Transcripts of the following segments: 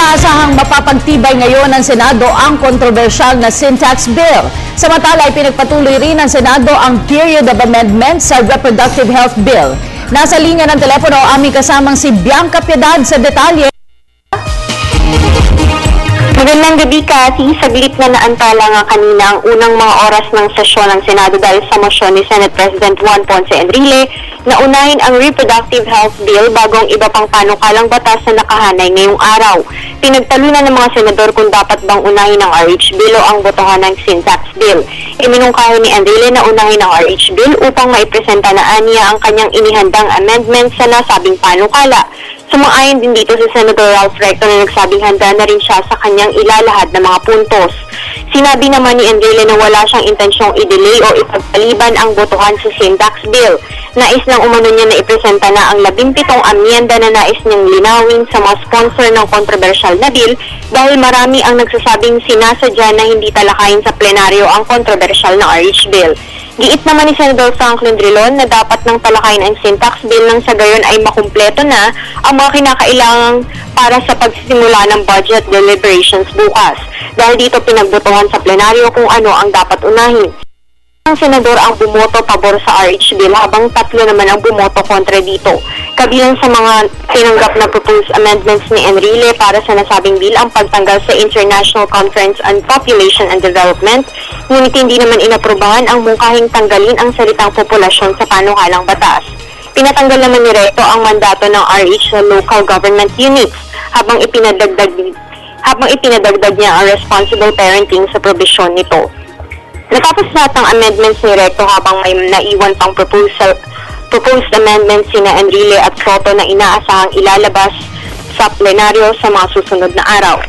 Inaasahang mapapagtibay ngayon ng Senado ang kontrobersyal na sin tax bill. Samantala ay pinagpatuloy rin ng Senado ang period of amendment sa reproductive health bill. Nasa linya ng telepono aming kasamang si Bianca Piedad sa detalye. Magandang gabi, Cathy. Saglit na naantala nga kanina ang unang mga oras ng sesyon ng Senado dahil sa mosyon ni Senate President Juan Ponce Enrile na unahin ang reproductive health bill bago ang iba pang panukalang batas na nakahanay ngayong araw. Pinagtalunan ng mga senador kung dapat bang unahin ang RH bill o ang botohan ng sin tax bill. Iminungkahi ni Enrile na unahin ang RH bill upang maipresenta na aniya ang kanyang inihandang amendment sa nasabing panukala. Sumang-ayon din dito si Senator Ralph Recto na nagsabing handa na rin siya sa kanyang ilalahad ng mga puntos. Sinabi naman ni Enrile na wala siyang intensyong i-delay o ipagpaliban ang botohan sa sin tax bill. Nais lang umano niya na ipresenta na ang 17 amyenda na nais niyang linawin sa mga sponsor ng kontrobersyal na bill dahil marami ang nagsasabing sinasadya na hindi talakayin sa plenaryo ang kontrobersyal na RH bill. Giit naman ni Senator Franklin Drilon na dapat nang talakayin ang sin tax bill nang sa gayon ay makumpleto na ang mga kinakailangan para sa pagsisimula ng budget deliberations bukas. Dahil dito pinagbotohan sa plenaryo kung ano ang dapat unahin. Ang senador ang bumoto pabor sa RH bill habang 3 naman ang bumoto kontra dito. Kabilang sa mga tinanggap na proposed amendments ni Enrile para sa nasabing bill ang pagtanggal sa International Conference on Population and Development, ngunit hindi naman inaprubahan ang mungkahing tanggalin ang salitang populasyon sa panukalang batas. Pinatanggal naman ni Recto ang mandato ng RH sa local government units habang ipinadagdag niya ang responsible parenting sa probisyon nito. Natapos lahat ng amendments ni Recto habang may naiwan pang proposed amendments sina Enrile at Soto na inaasahang ilalabas sa plenaryo sa mga susunod na araw.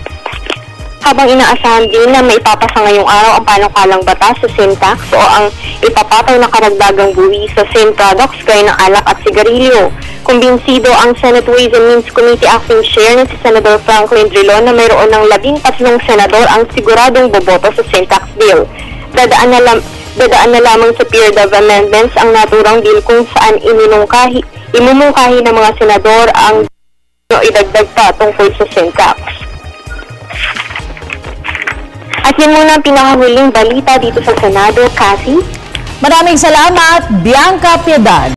Habang inaasahan din na maipapasa ngayong araw ang panukalang batas sa sin tax o ang ipapataw na karagdagang buwi sa sin products gaya ng alak at sigarilyo. Kumbinsido ang Senate Ways and Means Committee Acting Chair na si Senator Franklin Drilon na mayroon ng 13 senador ang siguradong boboto sa sin tax bill. Dadaan na lamang sa period of amendments ang naturang bill kung saan imumungkahi ng mga senador ang idagdag pa tungkol sa sin tax. At yun muna ang pinakahuling balita dito sa Senado, Cathy. Maraming salamat, Bianca Piedad.